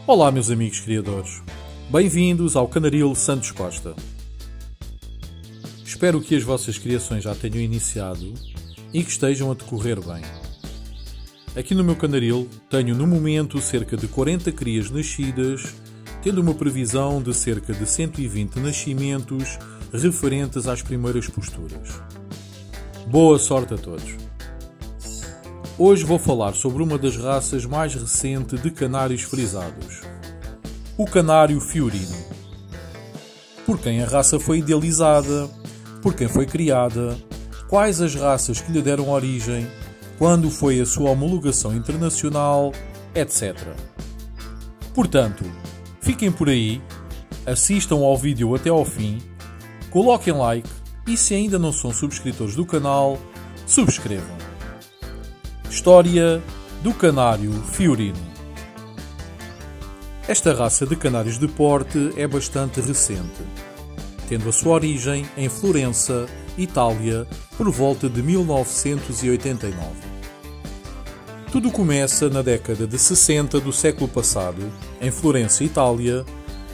Olá meus amigos criadores, bem-vindos ao Canaril Santos Costa. Espero que as vossas criações já tenham iniciado e que estejam a decorrer bem. Aqui no meu canaril tenho no momento cerca de 40 crias nascidas, tendo uma previsão de cerca de 120 nascimentos referentes às primeiras posturas. Boa sorte a todos! Hoje vou falar sobre uma das raças mais recentes de canários frisados, o canário fiorino. Por quem a raça foi idealizada, por quem foi criada, quais as raças que lhe deram origem, quando foi a sua homologação internacional, etc. Portanto, fiquem por aí, assistam ao vídeo até ao fim, coloquem like e se ainda não são subscritores do canal, subscrevam. História do canário fiorino. Esta raça de canários de porte é bastante recente, tendo a sua origem em Florença, Itália, por volta de 1989. Tudo começa na década de 60 do século passado, em Florença, Itália,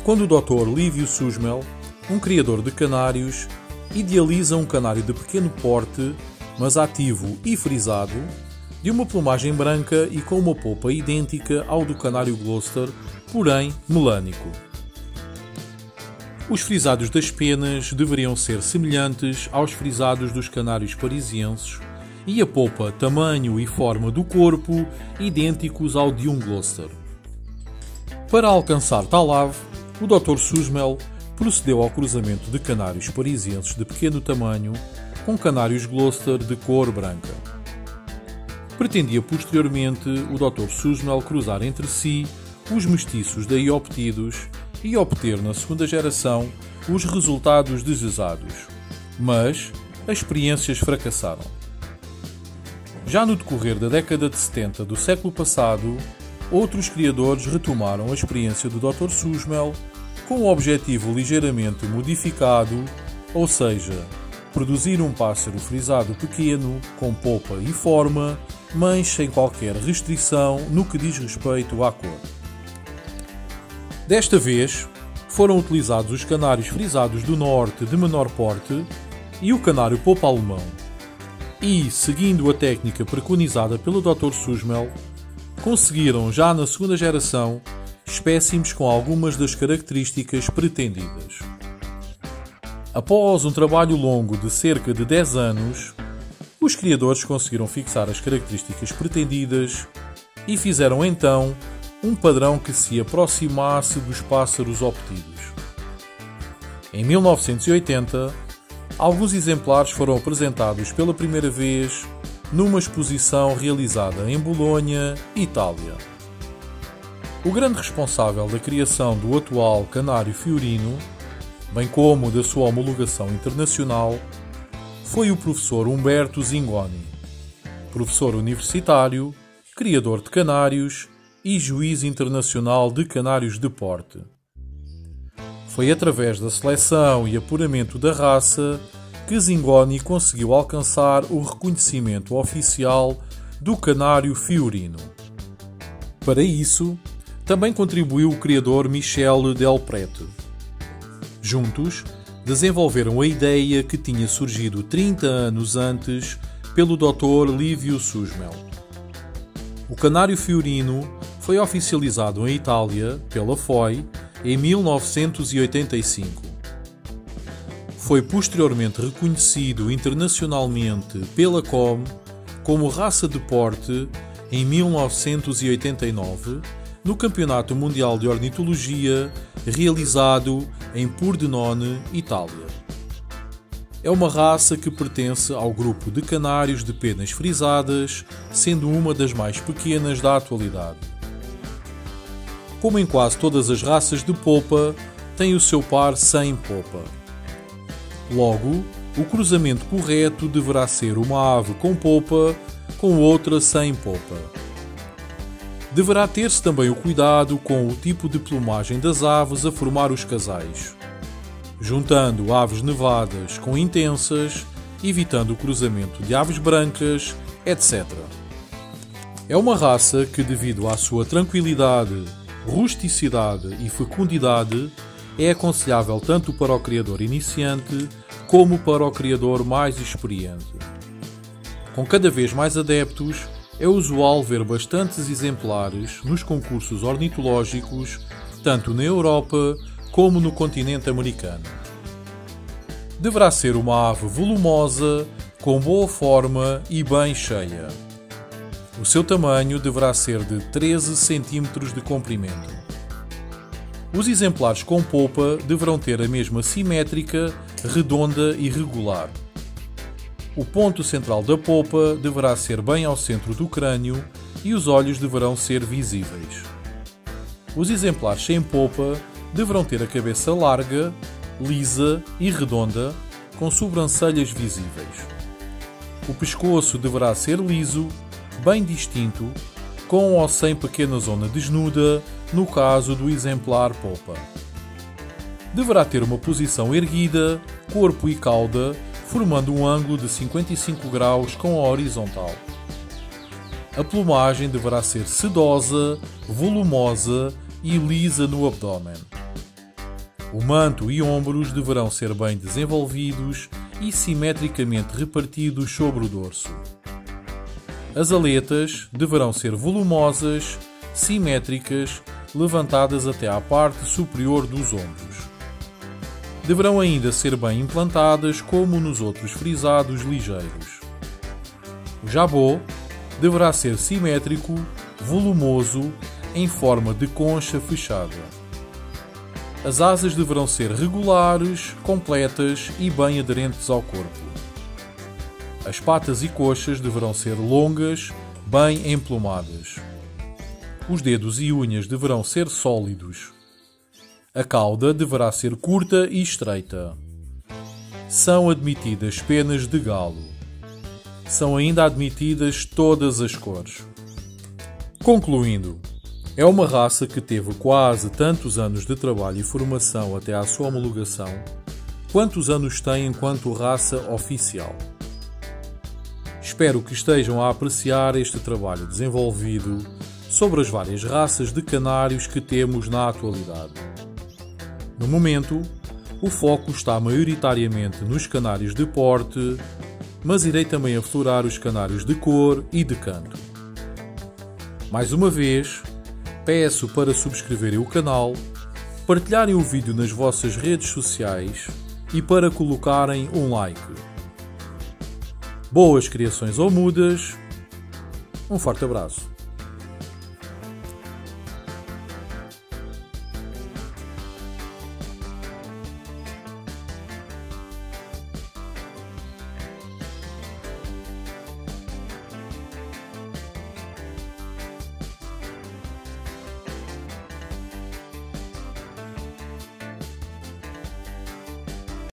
quando o Dr. Livio Susmel, um criador de canários, idealiza um canário de pequeno porte, mas ativo e frisado, de uma plumagem branca e com uma polpa idêntica ao do canário Gloucester, porém melânico. Os frisados das penas deveriam ser semelhantes aos frisados dos canários parisienses e a polpa, tamanho e forma do corpo idênticos ao de um Gloucester. Para alcançar tal ave, o Dr. Susmel procedeu ao cruzamento de canários parisienses de pequeno tamanho com canários Gloucester de cor branca. Pretendia posteriormente o Dr. Susmel cruzar entre si os mestiços daí obtidos e obter na segunda geração os resultados desejados, mas as experiências fracassaram. Já no decorrer da década de 70 do século passado, outros criadores retomaram a experiência do Dr. Susmel com um objetivo ligeiramente modificado, ou seja, produzir um pássaro frisado pequeno, com polpa e forma, mas sem qualquer restrição no que diz respeito à cor. Desta vez, foram utilizados os canários frisados do norte de menor porte e o canário polpa alemão. E, seguindo a técnica preconizada pelo Dr. Susmel, conseguiram já na segunda geração espécimes com algumas das características pretendidas. Após um trabalho longo de cerca de 10 anos, os criadores conseguiram fixar as características pretendidas e fizeram então um padrão que se aproximasse dos pássaros obtidos. Em 1980, alguns exemplares foram apresentados pela primeira vez numa exposição realizada em Bolonha, Itália. O grande responsável da criação do atual canário fiorino, bem como da sua homologação internacional, foi o professor Umberto Zingoni, professor universitário, criador de canários e juiz internacional de canários de porte. Foi através da seleção e apuramento da raça que Zingoni conseguiu alcançar o reconhecimento oficial do canário fiorino. Para isso, também contribuiu o criador Michel Delprete. Juntos, desenvolveram a ideia que tinha surgido 30 anos antes pelo Dr. Livio Susmel. O canário fiorino foi oficializado em Itália pela FOI em 1985. Foi posteriormente reconhecido internacionalmente pela COM como raça de porte em 1989 no Campeonato Mundial de Ornitologia realizado em Pordenone, Itália. É uma raça que pertence ao grupo de canários de penas frisadas, sendo uma das mais pequenas da atualidade. Como em quase todas as raças de polpa, tem o seu par sem polpa. Logo, o cruzamento correto deverá ser uma ave com polpa com outra sem polpa. Deverá ter-se também o cuidado com o tipo de plumagem das aves a formar os casais, juntando aves nevadas com intensas, evitando o cruzamento de aves brancas, etc. É uma raça que, devido à sua tranquilidade rusticidade e fecundidade é aconselhável tanto para o criador iniciante como para o criador mais experiente. Com cada vez mais adeptos, é usual ver bastantes exemplares nos concursos ornitológicos, tanto na Europa como no continente americano. Deverá ser uma ave volumosa, com boa forma e bem cheia. O seu tamanho deverá ser de 13 cm de comprimento. Os exemplares com polpa deverão ter a mesma simétrica, redonda e regular. O ponto central da polpa deverá ser bem ao centro do crânio e os olhos deverão ser visíveis. Os exemplares sem polpa deverão ter a cabeça larga, lisa e redonda, com sobrancelhas visíveis. O pescoço deverá ser liso, bem distinto, com ou sem pequena zona desnuda, no caso do exemplar polpa. Deverá ter uma posição erguida, corpo e cauda, formando um ângulo de 55 graus com a horizontal. A plumagem deverá ser sedosa, volumosa e lisa no abdômen. O manto e ombros deverão ser bem desenvolvidos e simetricamente repartidos sobre o dorso. As aletas deverão ser volumosas, simétricas, levantadas até à parte superior dos ombros. Deverão ainda ser bem implantadas como nos outros frisados ligeiros. O jabô deverá ser simétrico, volumoso, em forma de concha fechada. As asas deverão ser regulares, completas e bem aderentes ao corpo. As patas e coxas deverão ser longas, bem emplumadas. Os dedos e unhas deverão ser sólidos. A cauda deverá ser curta e estreita. São admitidas penas de galo. São ainda admitidas todas as cores. Concluindo, é uma raça que teve quase tantos anos de trabalho e formação até à sua homologação, quantos anos tem enquanto raça oficial. Espero que estejam a apreciar este trabalho desenvolvido sobre as várias raças de canários que temos na atualidade. No momento, o foco está maioritariamente nos canários de porte, mas irei também aflorar os canários de cor e de canto. Mais uma vez, peço para subscreverem o canal, partilharem o vídeo nas vossas redes sociais e para colocarem um like. Boas criações ou mudas, um forte abraço.